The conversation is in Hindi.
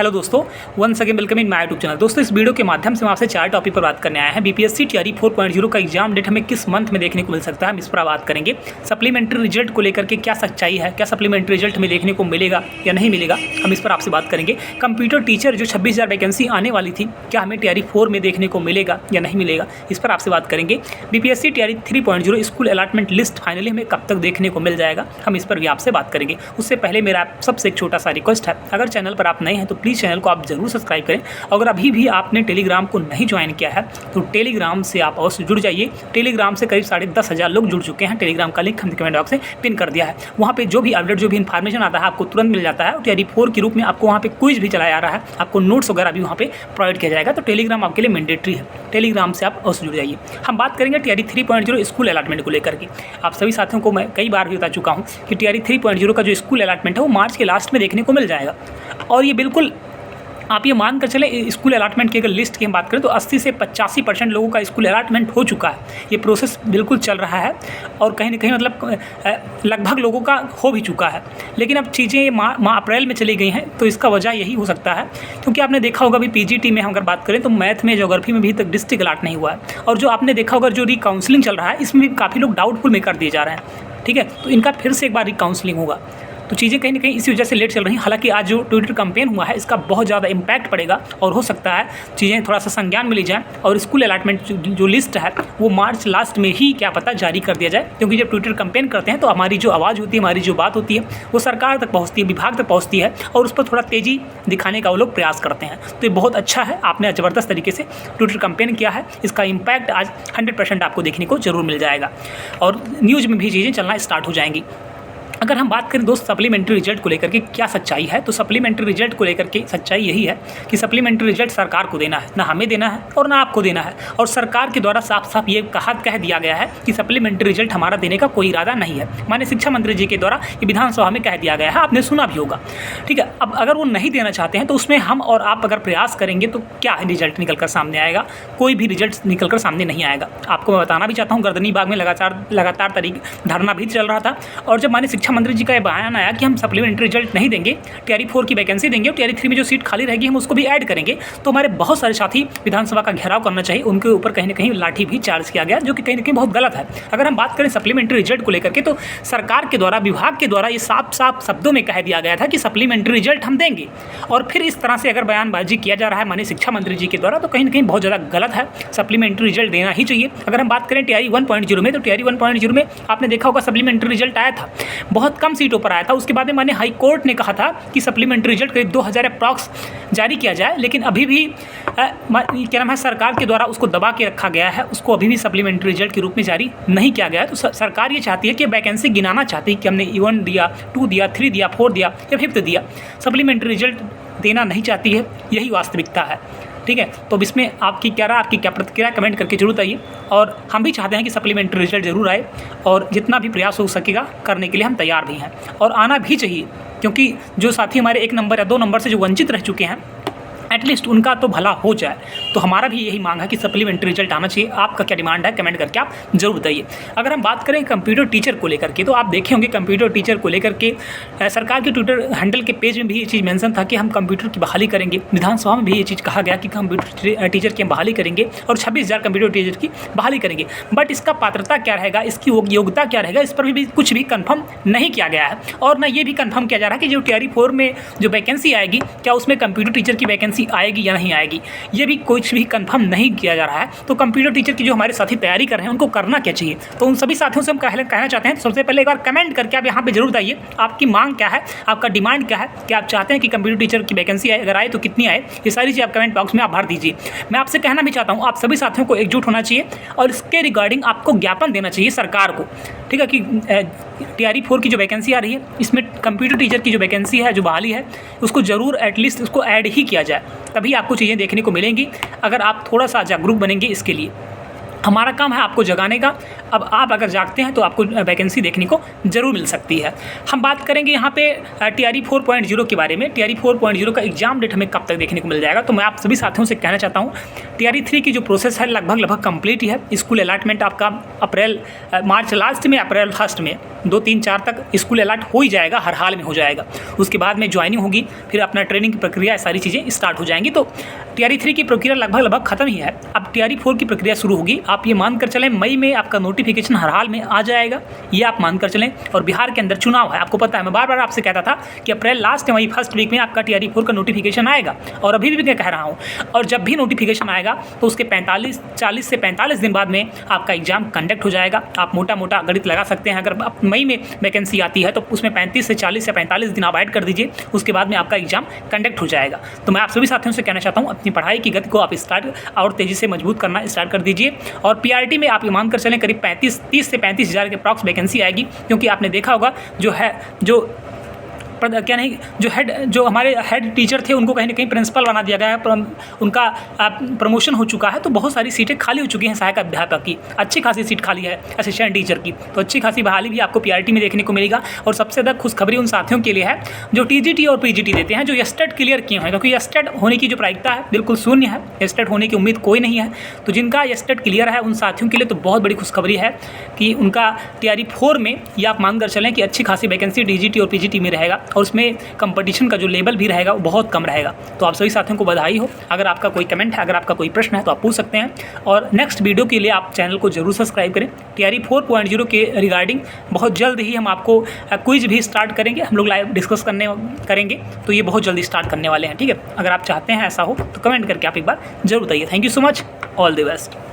हेलो दोस्तों, once again welcome in my YouTube channel. दोस्तों, इस वीडियो के माध्यम से हम आपसे 4 टॉपिक पर बात करने आए हैं। बीपीएससी टीआरई 4.0 का एग्जाम डेट हमें किस मंथ में देखने को मिल सकता है, हम इस पर बात करेंगे। सप्लीमेंट्री रिजल्ट को लेकर के क्या सच्चाई है, क्या सप्लीमेंट्री रिजल्ट हमें देखने को मिलेगा या नहीं मिलेगा, हम इस पर आपसे बात करेंगे। कंप्यूटर टीचर जो 26,000 वैकेंसी आने वाली थी, क्या हमें टीआरई 4 में देखने को मिलेगा या नहीं मिलेगा, इस पर आपसे बात करेंगे। BPSC TRE 3.0 school allotment list finally हमें कब तक देखने को मिल जाएगा, हम इस पर भी आपसे बात करेंगे। उससे पहले मेरा आप सबसे एक छोटा सा रिक्वेस्ट है, अगर चैनल पर आप नए हैं तो प्लीज़ चैनल को आप जरूर सब्सक्राइब करें। अगर अभी भी आपने टेलीग्राम को नहीं ज्वाइन किया है तो टेलीग्राम से आप अवश्य जुड़ जाइए। टेलीग्राम से करीब 10,500 लोग जुड़ चुके हैं। टेलीग्राम का लिंक हमने कमेंट बॉक्स में पिन कर दिया है। वहाँ पे जो भी अपडेट, जो भी इन्फॉर्मेशन आता है आपको तुरंत मिल जाता है। टीआरई 4 के रूप में आपको वहाँ पे क्विज भी चलाया जा रहा है, आपको नोट्स वगैरह भी वहाँ पे प्रोवाइड किया जाएगा। तो टेलीग्राम आपके लिए मैंडेटरी है, टेलीग्राम से आप अवश्य जुड़ जाइए। हम बात करेंगे टीआरई 3.0 स्कूल अलॉटमेंट को लेकर के। आप सभी साथियों को मैं कई बार भी बता चुका हूँ कि टीआरई 3.0 का जो स्कूल अलॉटमेंट है वो मार्च के लास्ट में देखने को मिल जाएगा। और ये बिल्कुल आप ये मान कर चले, स्कूल अलॉटमेंट की अगर लिस्ट की हम बात करें तो 80 से 85% लोगों का स्कूल अलॉटमेंट हो चुका है। ये प्रोसेस बिल्कुल चल रहा है और कहीं ना कहीं मतलब लगभग लोगों का हो भी चुका है। लेकिन अब चीज़ें माह अप्रैल में चली गई हैं, तो इसका वजह यही हो सकता है क्योंकि आपने देखा होगा अभी पीजीटी में हम अगर बात करें तो मैथ में, ज्योग्राफी में भी तक डिस्ट्रिक्ट अलॉट नहीं हुआ है। और जो आपने देखा होगा जो रिकाउंसलिंग चल रहा है, इसमें भी काफ़ी लोग डाउटफुल में कर दिए जा रहे हैं। ठीक है, तो इनका फिर से एक बार रिकाउंसलिंग होगा। तो चीज़ें कहीं ना कहीं इसी वजह से लेट चल रही हैं। हालांकि आज जो ट्विटर कैंपेन हुआ है इसका बहुत ज़्यादा इम्पैक्ट पड़ेगा और हो सकता है चीज़ें थोड़ा सा संज्ञान में ली जाए और स्कूल अलॉटमेंट जो लिस्ट है वो मार्च लास्ट में ही क्या पता जारी कर दिया जाए। क्योंकि जब ट्विटर कैंपेन करते हैं तो हमारी जो आवाज़ होती है, हमारी जो बात होती है वो सरकार तक पहुँचती है, विभाग तक पहुँचती है और उस पर थोड़ा तेज़ी दिखाने का वो लोग प्रयास करते हैं। तो ये बहुत अच्छा है, आपने ज़बरदस्त तरीके से ट्विटर कैंपेन किया है। इसका इम्पैक्ट आज 100% आपको देखने को जरूर मिल जाएगा और न्यूज़ में भी चीज़ें चलना स्टार्ट हो जाएंगी। अगर हम बात करें दोस्त सप्लीमेंट्री रिजल्ट को लेकर के क्या सच्चाई है, तो सप्लीमेंट्री रिजल्ट को लेकर के सच्चाई यही है कि सप्लीमेंट्री रिजल्ट सरकार को देना है, ना हमें देना है और ना आपको देना है। और सरकार के द्वारा साफ साफ ये कह दिया गया है कि सप्लीमेंट्री रिजल्ट हमारा देने का कोई इरादा नहीं है। माननीय शिक्षा मंत्री जी के द्वारा ये विधानसभा में कह दिया गया है, आपने सुना भी होगा। ठीक है, अब अगर वो नहीं देना चाहते हैं तो उसमें हम और आप अगर प्रयास करेंगे तो क्या रिजल्ट निकल कर सामने आएगा? कोई भी रिजल्ट निकल कर सामने नहीं आएगा। आपको मैं बताना भी चाहता हूँ, गर्दनी बाग में लगातार धरना भी चल रहा था और जब माननीय शिक्षा मंत्री जी का बयान आया कि हम सप्लीमेंट्री रिजल्ट नहीं देंगे, टीआरई 4 की वैकेंसी देंगे और टीआरई 3 में जो सीट खाली रहेगी हम उसको भी ऐड करेंगे, तो हमारे बहुत सारे साथी विधानसभा का घेराव करना चाहिए। उनके ऊपर कहीं ना कहीं लाठी भी चार्ज किया गया, जो कि कहीं ना कहीं बहुत गलत है। अगर हम बात करें सप्लीमेंट्री रिजल्ट को लेकर के तो सरकार के द्वारा, विभाग के द्वारा ये साफ साफ शब्दों में कह दिया गया था कि सप्लीमेंट्री रिजल्ट हम देंगे। और फिर इस तरह से अगर बयानबाजी किया जा रहा है माननीय शिक्षा मंत्री जी के द्वारा तो कहीं ना कहीं बहुत ज़्यादा गलत है। सप्लीमेंट्री रिजल्ट देना ही चाहिए। अगर हम बात करें टीआरई 1.0 में तो टीआरई 1.0 में आपने देखा होगा सप्लीमेंट्री रिजल्ट आया था, बहुत कम सीटों पर आया था। उसके बाद में माननीय हाई कोर्ट ने कहा था कि सप्लीमेंट्री रिजल्ट करीब 2000 अप्रॉक्स जारी किया जाए, लेकिन अभी भी क्या नाम है, सरकार के द्वारा उसको दबा के रखा गया है, उसको अभी भी सप्लीमेंट्री रिजल्ट के रूप में जारी नहीं किया गया है। तो सरकार ये चाहती है कि वैकेंसी गिनाना चाहती है कि हमने 1 दिया, 2 दिया, 3 दिया, 4 दिया या 5th दिया, सप्लीमेंट्री रिजल्ट देना नहीं चाहती है। यही वास्तविकता है। ठीक है, तो अब इसमें आपकी क्या प्रतिक्रिया कमेंट करके जरूर आइए। और हम भी चाहते हैं कि सप्लीमेंट्री रिजल्ट जरूर आए और जितना भी प्रयास हो सकेगा करने के लिए हम तैयार भी हैं और आना भी चाहिए, क्योंकि जो साथी हमारे 1 नंबर या 2 नंबर से जो वंचित रह चुके हैं एटलीस्ट उनका तो भला हो जाए। तो हमारा भी यही मांग है कि सप्लीमेंट्री रिजल्ट आना चाहिए। आपका क्या डिमांड है कमेंट करके आप जरूर बताइए। अगर हम बात करें कंप्यूटर टीचर को लेकर के तो आप देखे होंगे कंप्यूटर टीचर को लेकर के सरकार के ट्विटर हैंडल के पेज में भी ये चीज़ मेंशन था कि हम कंप्यूटर की बहाली करेंगे। विधानसभा में भी ये चीज़ कहा गया कि कंप्यूटर टीचर की हम बहाली करेंगे और 26,000 कंप्यूटर टीचर की बहाली करेंगे। बट इसका पात्रता क्या रहेगा, इसकी योग्यता क्या रहेगा, इस पर भी कुछ भी कन्फर्म नहीं किया गया है। और ना ये भी कन्फर्म किया जा रहा है कि जो टीआरई 4 में जो वैकेंसी आएगी क्या उसमें कंप्यूटर टीचर की वैकेंसी आएगी या नहीं आएगी, ये भी कुछ भी कंफर्म नहीं किया जा रहा है। तो कंप्यूटर टीचर की जो हमारे साथी तैयारी कर रहे हैं उनको करना क्या चाहिए, तो उन सभी साथियों से हम कहना चाहते हैं। तो सबसे पहले एक बार कमेंट करके आप यहाँ पे जरूर बताइए आपकी मांग क्या है, आपका डिमांड क्या है, क्या आप चाहते हैं कि कंप्यूटर टीचर की वैकेंसी आए, अगर आए तो कितनी आए, ये सारी चीज़ आप कमेंट बॉक्स में आप भर दीजिए। मैं आपसे कहना भी चाहता हूँ आप सभी साथियों को एकजुट होना चाहिए और इसके रिगार्डिंग आपको ज्ञापन देना चाहिए सरकार को। ठीक है, कि टीआरई 4 की जो वैकेंसी आ रही है इसमें कंप्यूटर टीचर की जो वैकेंसी है, जो बहाली है, उसको ज़रूर एटलीस्ट उसको ऐड ही किया जाए, तभी आपको चीज़ें देखने को मिलेंगी। अगर आप थोड़ा सा जागरूक बनेंगे, इसके लिए हमारा काम है आपको जगाने का, अब आप अगर जागते हैं तो आपको वैकेंसी देखने को ज़रूर मिल सकती है। हम बात करेंगे यहाँ पे TRE 4.0 के बारे में। TRE 4.0 का एग्जाम डेट हमें कब तक देखने को मिल जाएगा, तो मैं आप सभी साथियों से कहना चाहता हूँ TRE 3 की जो प्रोसेस है लगभग कंप्लीट ही है। स्कूल अलॉटमेंट आपका मार्च लास्ट में, अप्रैल फर्स्ट में 2, 3, 4 तक स्कूल अलॉट हो ही जाएगा, हर हाल में हो जाएगा। उसके बाद में ज्वाइनिंग होगी, फिर अपना ट्रेनिंग की प्रक्रिया, सारी चीज़ें स्टार्ट हो जाएंगी। तो TRE 3 की प्रक्रिया लगभग खत्म ही है। अब TRE 4 की प्रक्रिया शुरू होगी। आप ये मानकर चलें मई में आपका नोटिफिकेशन हर हाल में आ जाएगा, ये आप मानकर चलें। और बिहार के अंदर चुनाव है, आपको पता है, मैं बार बार आपसे कहता था कि अप्रैल लास्ट मई फर्स्ट वीक में आपका TRE 4 का नोटिफिकेशन आएगा, और अभी भी मैं कह रहा हूँ। और जब भी नोटिफिकेशन आएगा तो उसके 40 से 45 दिन बाद में आपका एग्जाम कंडक्ट हो जाएगा। आप मोटा गणित लगा सकते हैं, अगर आप मई में वैकेंसी आती है तो उसमें 35 से 40 या 45 दिन आप ऐड कर दीजिए, उसके बाद में आपका एग्जाम कंडक्ट हो जाएगा। तो मैं आप सभी साथियों से कहना चाहता हूँ अपनी पढ़ाई की गति को आप स्टार्ट और तेज़ी से मजबूत करना स्टार्ट कर दीजिए। और PRT में आप मान कर चलें करीब 30 से 35 हज़ार के अप्रॉक्स वैकेंसी आएगी, क्योंकि आपने देखा होगा जो हमारे हेड टीचर थे उनको कहीं ना कहीं प्रिंसिपल बना दिया गया है, उनका प्रमोशन हो चुका है, तो बहुत सारी सीटें खाली हो चुकी हैं सहायक अध्यापक की, अच्छी खासी सीट खाली है असिस्टेंट टीचर की। तो अच्छी खासी बहाली भी आपको PRT में देखने को मिलेगा। और सबसे ज़्यादा खुशखबरी उन साथियों के लिए है जो TGT और PGT देते हैं, जो एस्टेट क्लियर किए हैं, क्योंकि एस्टेट होने की जो प्रायिकता है बिल्कुल शून्य है, एस्टेट होने की उम्मीद कोई नहीं है। तो जिनका एस्टेट क्लियर है उन साथियों के लिए तो बहुत बड़ी खुशखबरी है कि उनका TRE 4 में ये आप मानकर चलें कि अच्छी खासी वैकेंसी DGT और PGT में रहेगा, और उसमें कंपटीशन का जो लेवल भी रहेगा वो बहुत कम रहेगा। तो आप सभी साथियों को बधाई हो। अगर आपका कोई कमेंट है, अगर आपका कोई प्रश्न है तो आप पूछ सकते हैं। और नेक्स्ट वीडियो के लिए आप चैनल को जरूर सब्सक्राइब करें। TRE 4.0 के रिगार्डिंग बहुत जल्द ही हम आपको क्विज भी स्टार्ट करेंगे, हम लोग लाइव डिस्कस करेंगे, तो ये बहुत जल्दी स्टार्ट करने वाले हैं, ठीक है। अगर आप चाहते हैं ऐसा हो तो कमेंट करके आप एक बार जरूर बताइए। Thank you so much, all the best.